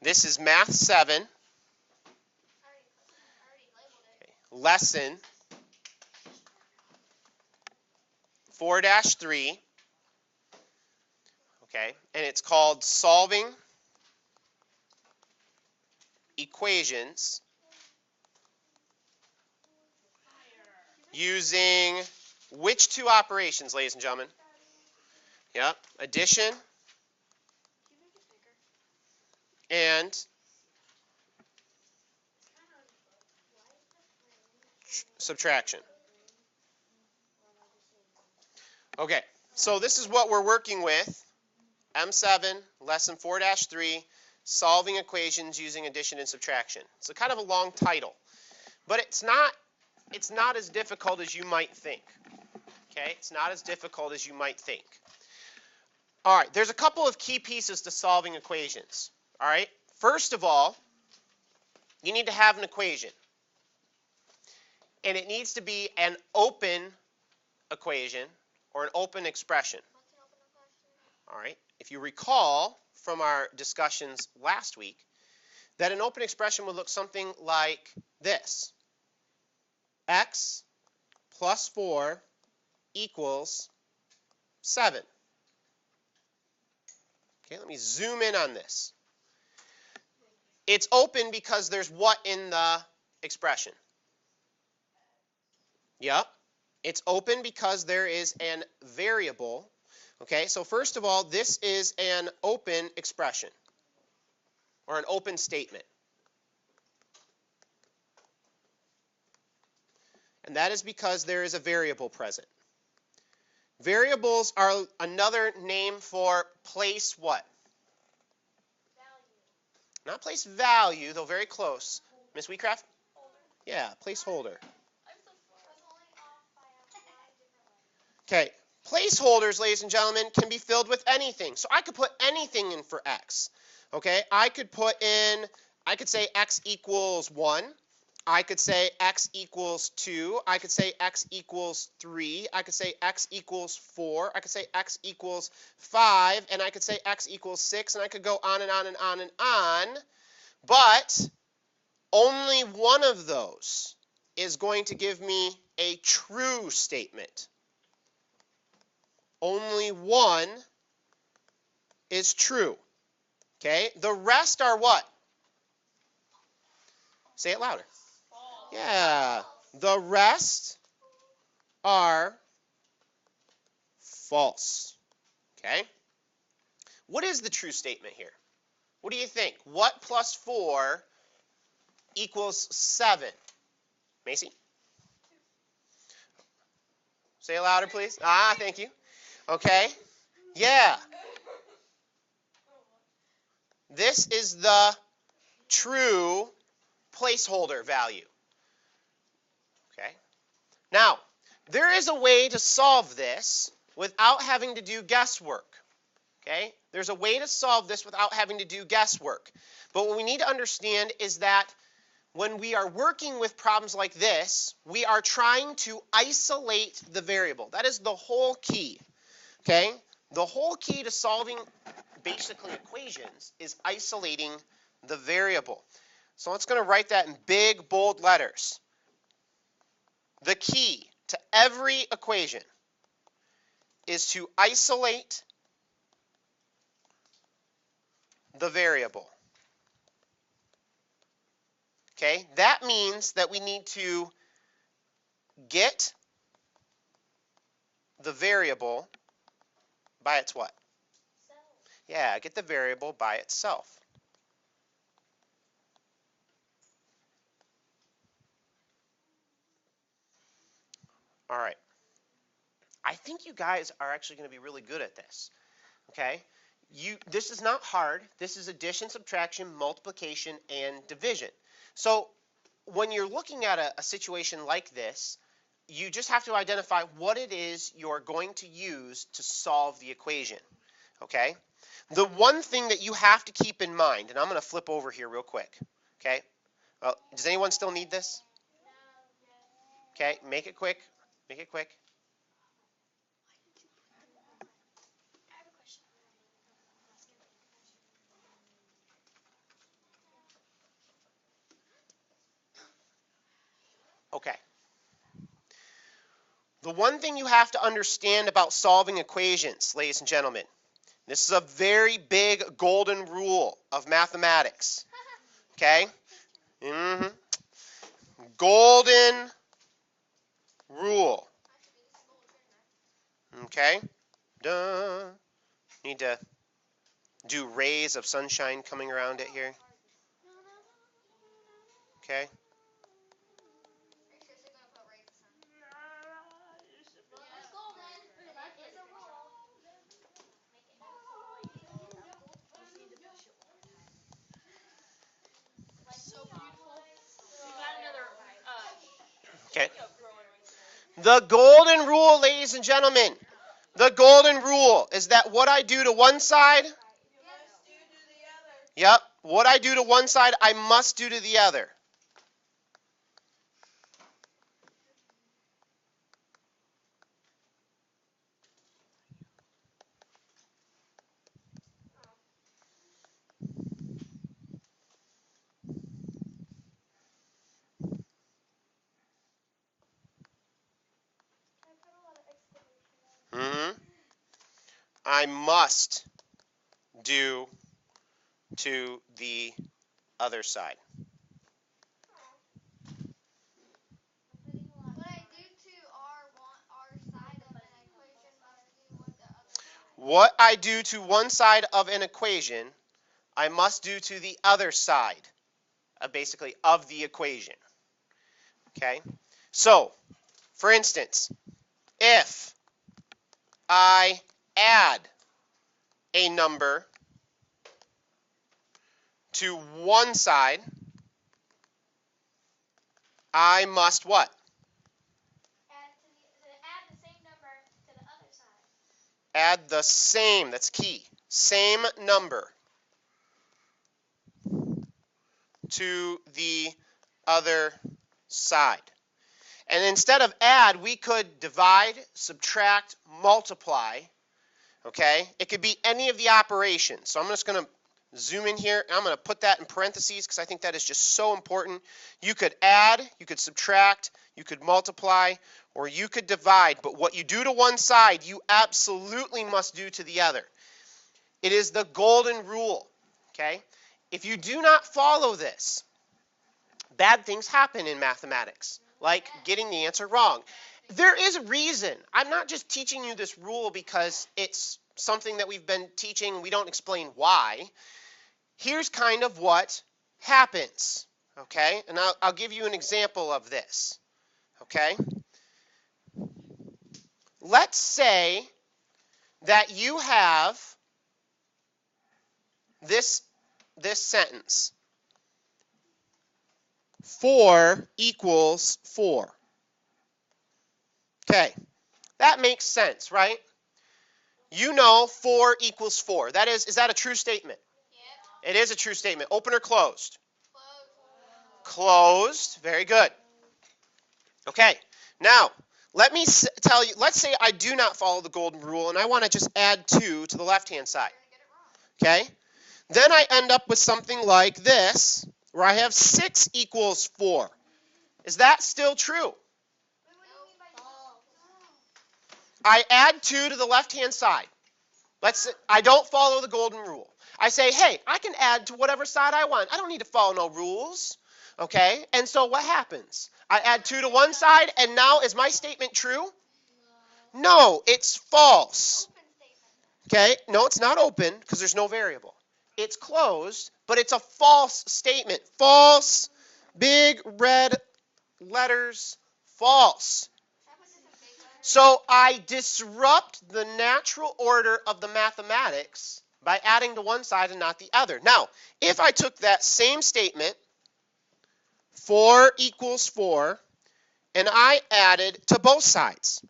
This is Math 7, Lesson 4-3, okay, and it's called Solving Equations Using which two operations, ladies and gentlemen? Yep, addition and subtraction. Okay, so this is what we're working with. M7, Lesson 4-3, Solving Equations Using Addition and Subtraction. It's a kind of a long title, but it's not as difficult as you might think. Okay, it's not as difficult as you might think. All right, there's a couple of key pieces to solving equations. All right, first of all, you need to have an equation, and it needs to be an open equation or an open expression. All right, if you recall from our discussions last week, that an open expression would look something like this. X plus 4 equals 7. Okay, let me zoom in on this. It's open because there's what in the expression? Yep. It's open because there is an variable. Okay, so first of all, this is an open expression or an open statement. And that is because there is a variable present. Variables are another name for place what? Value. Not place value, though very close. Miss Wheatcraft? Yeah, placeholder. Okay, placeholders, ladies and gentlemen, can be filled with anything. So I could put anything in for x. Okay, I could say x equals 1. I could say x equals 2. I could say x equals 3. I could say x equals 4. I could say x equals 5. And I could say x equals 6. And I could go on and on and on and on. But only one of those is going to give me a true statement. Only one is true. Okay? The rest are what? Say it louder. Yeah. The rest are false. Okay? What is the true statement here? What do you think? What plus 4 equals 7? Macy? Say it louder, please. Ah, thank you. Okay? Yeah. This is the true placeholder value. Okay? Now, there is a way to solve this without having to do guesswork. Okay? There's a way to solve this without having to do guesswork. But what we need to understand is that when we are working with problems like this, we are trying to isolate the variable. That is the whole key. Okay? The whole key to solving basically equations is isolating the variable. So let's going to write that in big, bold letters. The key to every equation is to isolate the variable. Okay? That means that we need to get the variable by its what? Self. Yeah, get the variable by itself. All right. I think you guys are actually going to be really good at this. Okay? This is not hard. This is addition, subtraction, multiplication, and division. So when you're looking at a situation like this, you just have to identify what it is you're going to use to solve the equation. Okay? The one thing that you have to keep in mind, and I'm going to flip over here real quick. Okay? Does anyone still need this? Okay, make it quick. Make it quick. Okay. The one thing you have to understand about solving equations, ladies and gentlemen, this is a very big golden rule of mathematics. Okay? Golden rule. Okay? Duh. Need to do rays of sunshine coming around it here. Okay? Okay. The golden rule, ladies and gentlemen, the golden rule is that what I do to one side, yep, what I do to one side, I must do to the other. I must do to the other side. What I do to one side of an equation, I must do to the other side, basically, of the equation. Okay? So, for instance, if I add a number to one side, I must what? Add the same, that's key, same number to the other side. And instead of add, we could divide, subtract, multiply. Okay? It could be any of the operations. So I'm just going to zoom in here. I'm going to put that in parentheses because I think that is just so important. You could add, you could subtract, you could multiply, or you could divide. But what you do to one side, you absolutely must do to the other. It is the golden rule. Okay? If you do not follow this, bad things happen in mathematics, like getting the answer wrong. There is a reason. I'm not just teaching you this rule because it's something that we've been teaching and we don't explain why. Here's kind of what happens, okay? And I'll give you an example of this, okay? Let's say that you have this sentence. 4 equals 4. Okay, that makes sense, right? You know 4 equals 4. Is that a true statement? Yeah. It is a true statement. Open or closed? Closed. Very good. Okay, now let me tell you, let's say I do not follow the golden rule and I want to just add 2 to the left-hand side. Okay, then I end up with something like this, where I have 6 equals 4. Is that still true? I add 2 to the left-hand side. I don't follow the golden rule. I say, hey, I can add to whatever side I want. I don't need to follow no rules. Okay? And so what happens? I add 2 to one side, and now is my statement true? No, it's false. Okay? No, it's not open because there's no variable. It's closed, but it's a false statement. False, big red letters, false. So I disrupt the natural order of the mathematics by adding to one side and not the other. Now, if I took that same statement, 4 equals 4, and I added to both sides,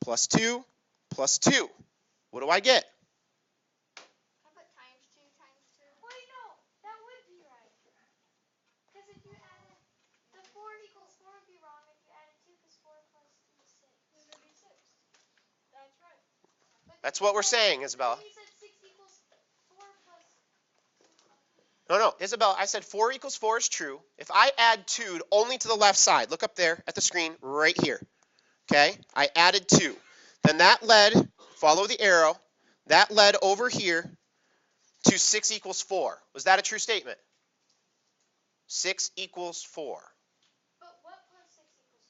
plus 2, what do I get? That's what we're saying, Isabella. No, Isabella, I said 4 equals 4 is true. If I add 2 only to the left side, look up there at the screen right here. Okay, I added 2. Then that led, follow the arrow, that led over here to 6 equals 4. Was that a true statement? 6 equals 4. But what plus 6 equals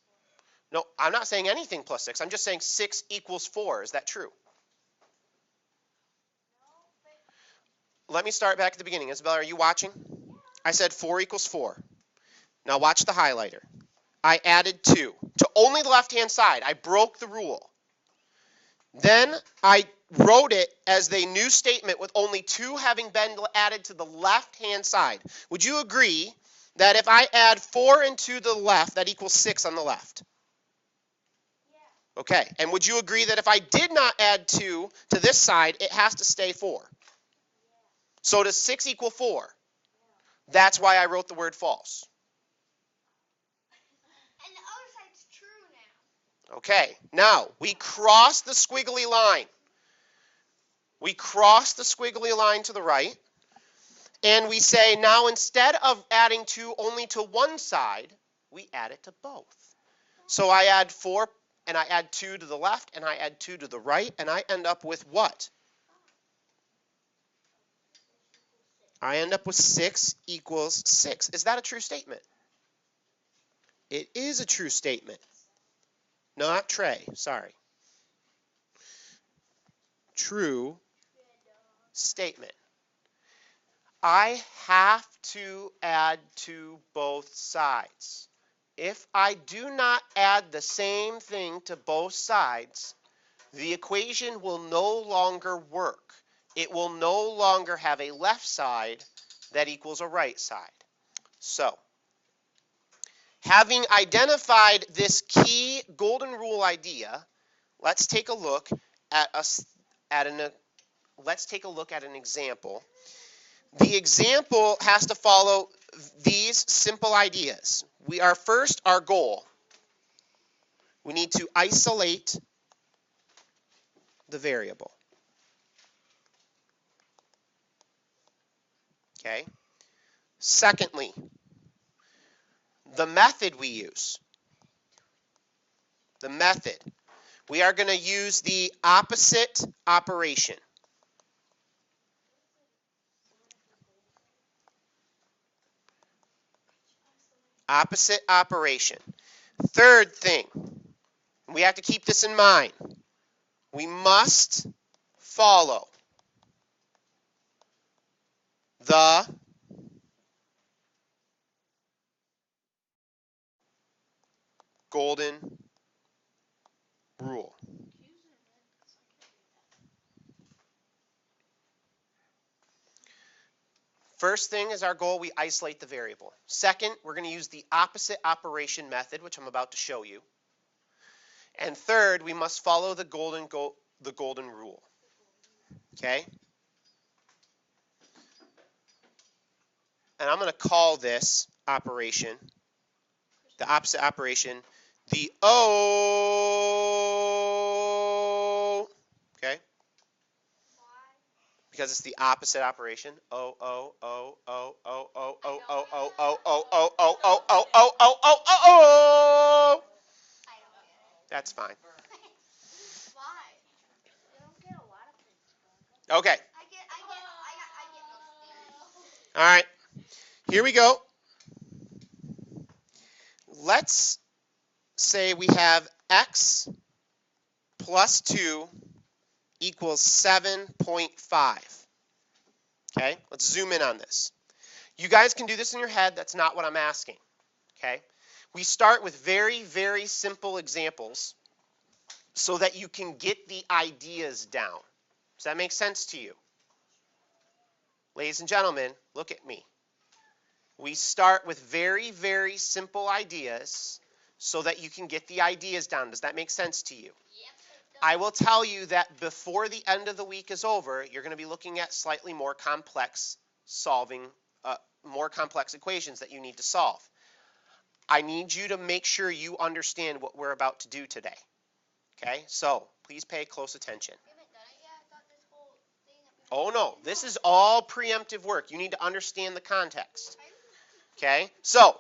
4? No, I'm not saying anything plus 6. I'm just saying 6 equals 4. Is that true? No, but... Let me start back at the beginning. Isabella, are you watching? Yeah. I said 4 equals 4. Now watch the highlighter. I added 2 to only the left-hand side. I broke the rule. Then I wrote it as a new statement with only 2 having been added to the left-hand side. Would you agree that if I add 4 and 2 to the left, that equals 6 on the left? Yeah. Okay, and would you agree that if I did not add 2 to this side, it has to stay 4? Yeah. So does 6 equal 4? No. That's why I wrote the word false. And the other side's true now. Okay, now we cross the squiggly line. We cross the squiggly line to the right, and we say now instead of adding 2 only to one side, we add it to both. So I add 4, and I add 2 to the left, and I add 2 to the right, and I end up with what? I end up with 6 equals 6. Is that a true statement? It is a true statement. Not Trey, sorry. True statement. I have to add to both sides. If I do not add the same thing to both sides, the equation will no longer work. It will no longer have a left side that equals a right side. So, having identified this key golden rule idea, let's take a look at an example. The example has to follow these simple ideas. Our goal. We need to isolate the variable. Okay? Secondly, the method we use. The method. We are going to use the opposite operation. Opposite operation. Third thing, we have to keep this in mind. We must follow the golden rule. First thing is our goal, we isolate the variable. Second, we're going to use the opposite operation method, which I'm about to show you. And third, we must follow the golden rule. Okay? And I'm going to call this operation, the opposite operation, the O. Okay? Because it's the opposite operation. O. That's fine. Why? You don't get a lot of things, Bronco. Okay. I get no. All right. Here we go. Let's say we have x plus 2 equals 7.5. Okay, let's zoom in on this. You guys can do this in your head. That's not what I'm asking. Okay, we start with very, very simple examples so that you can get the ideas down. Does that make sense to you? Ladies and gentlemen, look at me. We start with very, very simple ideas so that you can get the ideas down. Does that make sense to you? Yep. I will tell you that before the end of the week is over, you're going to be looking at slightly more complex more complex equations that you need to solve. I need you to make sure you understand what we're about to do today. Okay, so please pay close attention. Oh no, this is all preemptive work. You need to understand the context. Okay, so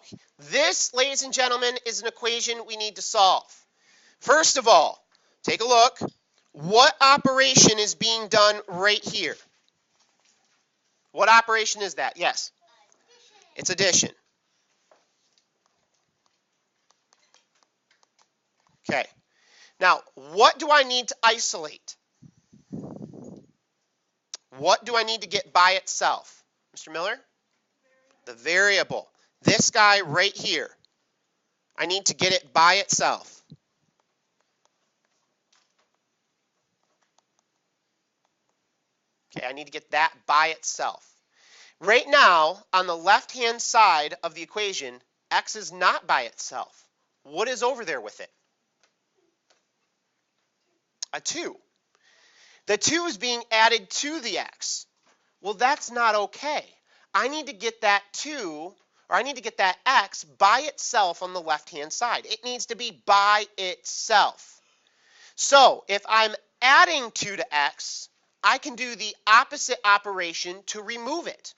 this, ladies and gentlemen, is an equation we need to solve. First of all, take a look. What operation is being done right here? What operation is that? Yes, it's addition. Okay, now what do I need to isolate? What do I need to get by itself? Mr. Miller? The variable. This guy right here. I need to get it by itself. Okay, I need to get that by itself. Right now, on the left-hand side of the equation, x is not by itself. What is over there with it? A 2. The 2 is being added to the x. Well, that's not okay. I need to get that 2, or I need to get that x by itself on the left-hand side. It needs to be by itself. So, if I'm adding 2 to x, I can do the opposite operation to remove it.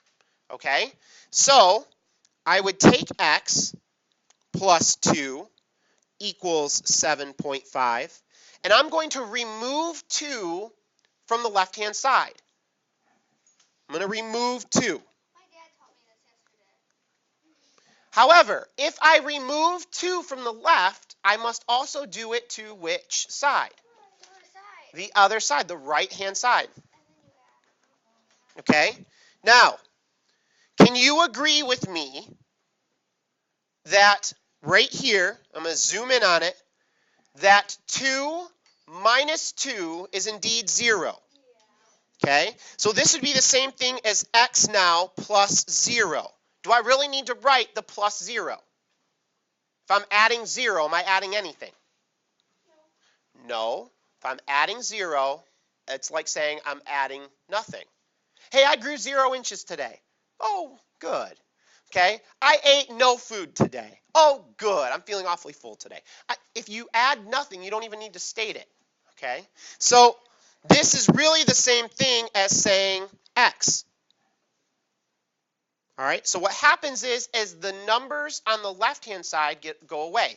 Okay? So, I would take x plus 2 equals 7.5, and I'm going to remove 2 from the left-hand side. I'm going to remove 2. My dad taught me this yesterday. However, if I remove 2 from the left, I must also do it to which side? The other side. The other side, the right-hand side. And then you add. Okay? Now, can you agree with me that right here, I'm going to zoom in on it, that 2 minus 2 is indeed 0. Okay? So this would be the same thing as x now plus 0. Do I really need to write the plus 0? If I'm adding 0, am I adding anything? No. If I'm adding 0, it's like saying I'm adding nothing. Hey, I grew 0 inches today. Oh, good. Okay? I ate no food today. Oh, good. I'm feeling awfully full today. If you add nothing, you don't even need to state it. Okay? So this is really the same thing as saying x. All right? So what happens is the numbers on the left-hand side go away.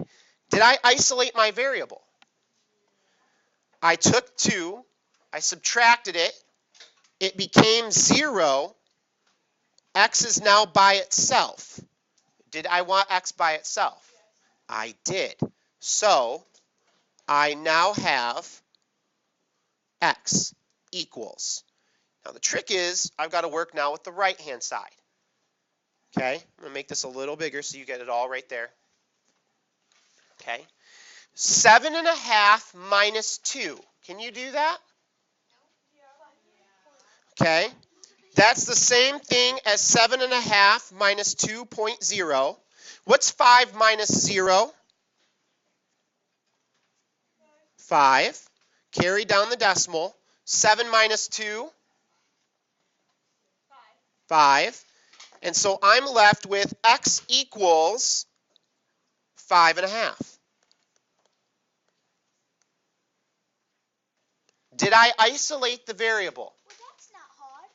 Did I isolate my variable? I took 2, I subtracted it, it became 0. X is now by itself. Did I want x by itself? I did. So I now have x equals. Now the trick is I've got to work now with the right-hand side. Okay, I'm going to make this a little bigger so you get it all right there. Okay, 7.5 minus 2. Can you do that? Okay, that's the same thing as 7.5 minus 2.0. What's 5 minus 0? 5. Carry down the decimal. 7 minus 2? 5. And so I'm left with x equals 5.5. Did I isolate the variable? Well, that's not hard.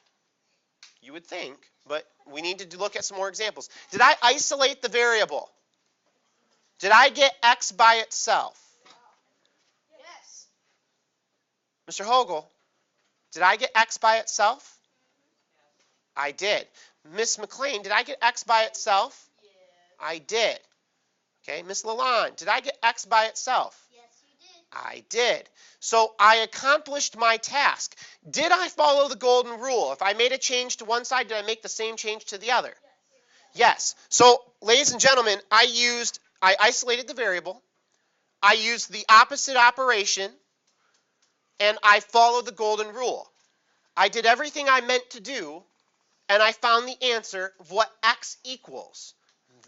You would think, but we need to look at some more examples. Did I isolate the variable? Did I get x by itself? Yes. Mr. Hogel, did I get x by itself? I did. Miss McLean, did I get x by itself? Yes. I did. Okay, Miss Lalonde, did I get x by itself? Yes, you did. I did. So I accomplished my task. Did I follow the golden rule? If I made a change to one side, did I make the same change to the other? Yes. So, ladies and gentlemen, I isolated the variable, I used the opposite operation, and I followed the golden rule. I did everything I meant to do, and I found the answer of what x equals.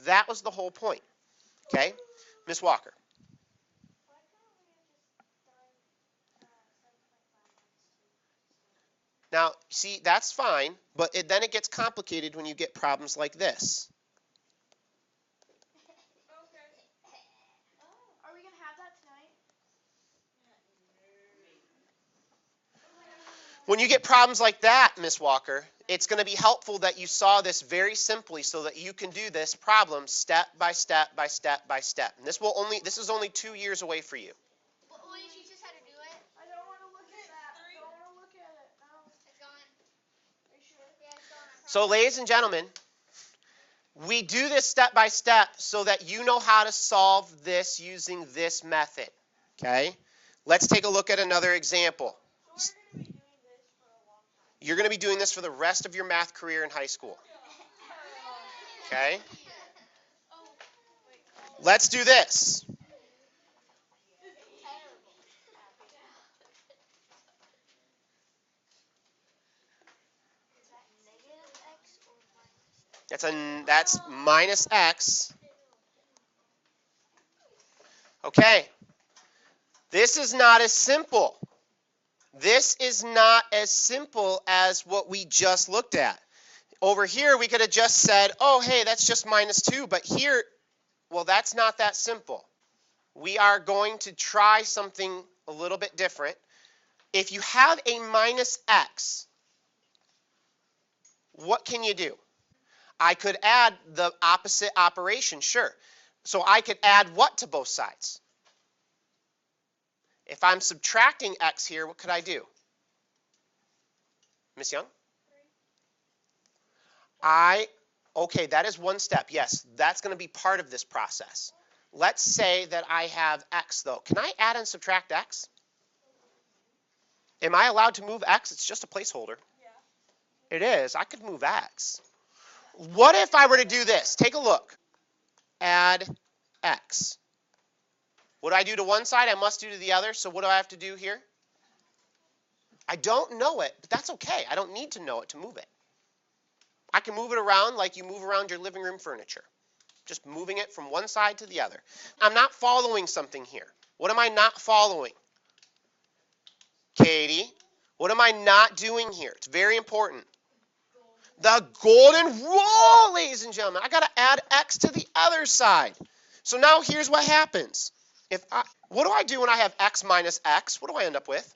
That was the whole point. Okay? Miss Walker. Now, see, that's fine, but then it gets complicated when you get problems like this. Are we going to have that tonight? When you get problems like that, Miss Walker, it's going to be helpful that you saw this very simply so that you can do this problem step by step by step by step. And this is only 2 years away for you. Will you teach us how to do it? I don't want to look at that. I don't want to look at it. No. It's gone. Are you sure? Yeah, it's gone. So, ladies and gentlemen, we do this step by step so that you know how to solve this using this method. Okay? Let's take a look at another example. You're going to be doing this for the rest of your math career in high school. Okay? Let's do this. That's minus x. Okay. This is not as simple. This is not as simple as what we just looked at. Over here, we could have just said, oh, hey, that's just minus 2. But here, well, that's not that simple. We are going to try something a little bit different. If you have a minus x, what can you do? I could add the opposite operation, sure. So I could add what to both sides? If I'm subtracting x here, what could I do? Miss Young? Okay, that is one step. Yes, that's going to be part of this process. Let's say that I have x, though. Can I add and subtract x? Am I allowed to move x? It's just a placeholder. Yeah. It is. I could move x. What if I were to do this? Take a look. Add x. What do I do to one side? I must do to the other. So what do I have to do here? I don't know it, but that's okay. I don't need to know it to move it. I can move it around like you move around your living room furniture. Just moving it from one side to the other. I'm not following something here. What am I not following? Katie, what am I not doing here? It's very important. The golden rule, ladies and gentlemen. I got to add x to the other side. So now here's what happens. What do I do when I have x minus x? What do I end up with?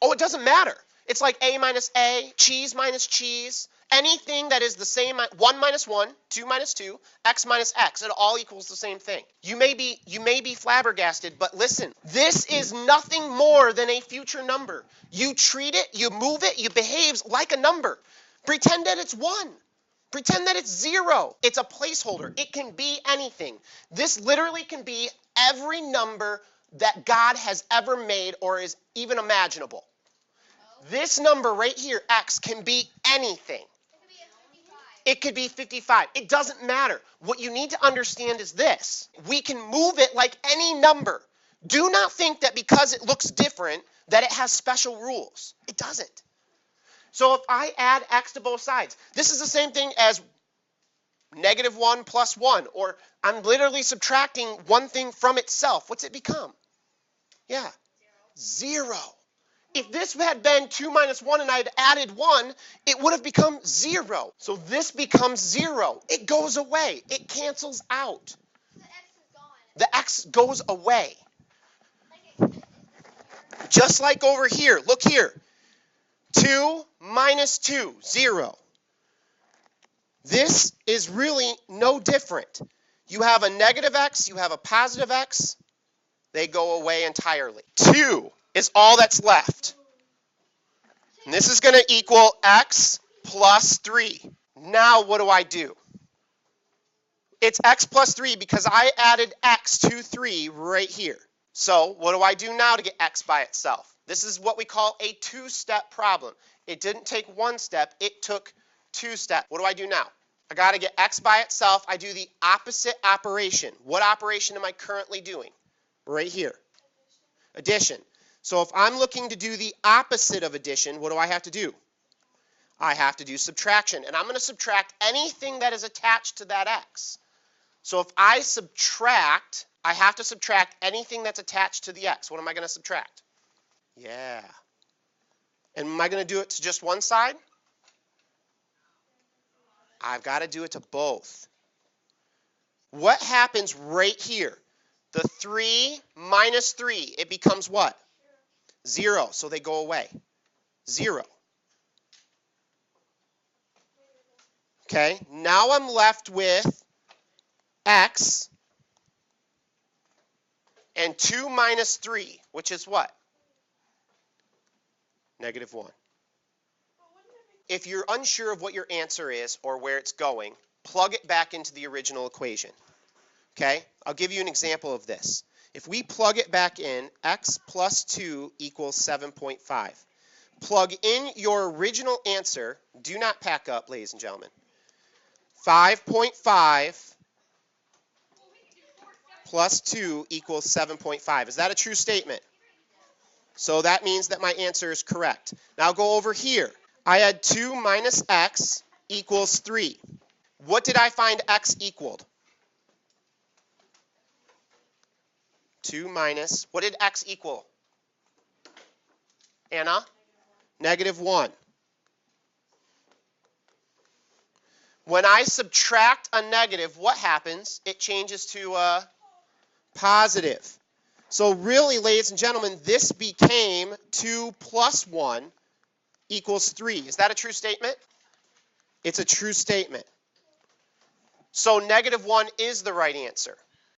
Oh, it doesn't matter. It's like a minus a, cheese minus cheese. Anything that is the same, 1 minus 1, 2 minus 2, x minus x. It all equals the same thing. You may be flabbergasted, but listen. This is nothing more than a future number. You treat it, you move it, you behave like a number. Pretend that it's 1. Pretend that it's 0. It's a placeholder. It can be anything. This literally can be every number that God has ever made or is even imaginable. This number right here, x, can be anything. It could be 55. It doesn't matter. What you need to understand is this. We can move it like any number. Do not think that because it looks different that it has special rules. It doesn't. So if I add x to both sides, this is the same thing as -1 plus 1, or I'm literally subtracting one thing from itself. What's it become? Yeah, 0. If this had been 2 minus 1 and I had added 1, it would have become 0. So this becomes 0. It goes away. It cancels out. The x goes away. Just like over here. Look here. 2 minus 2, 0. This is really no different. You have a negative x, you have a positive x. They go away entirely. 2 is all that's left. And this is going to equal x plus 3. Now what do I do? It's x plus 3 because I added x to 3 right here. So what do I do now to get x by itself? This is what we call a two-step problem. It didn't take one step, it took 2 steps. What do I do now? I got to get x by itself. I do the opposite operation. What operation am I currently doing? Right here. Addition. So if I'm looking to do the opposite of addition, what do I have to do? I have to do subtraction. And I'm going to subtract anything that is attached to that x. So if I subtract, I have to subtract anything that's attached to the x. What am I going to subtract? Yeah. And am I going to do it to just one side? I've got to do it to both. What happens right here? The 3 minus 3, it becomes what? 0, so they go away. 0. Okay, now I'm left with x and 2 minus 3, which is what? Negative 1. If you're unsure of what your answer is or where it's going, plug it back into the original equation. Okay, I'll give you an example of this. If we plug it back in, x plus 2 equals 7.5. Plug in your original answer. Do not pack up, ladies and gentlemen. 5.5 plus 2 equals 7.5. Is that a true statement? So that means that my answer is correct. Now go over here. I had 2 minus x equals 3. What did I find x equaled? 2 minus, what did x equal? Anna? Negative 1. When I subtract a negative, what happens? It changes to a positive. So really, ladies and gentlemen, this became 2 plus 1 equals 3. Is that a true statement? It's a true statement. So negative 1 is the right answer.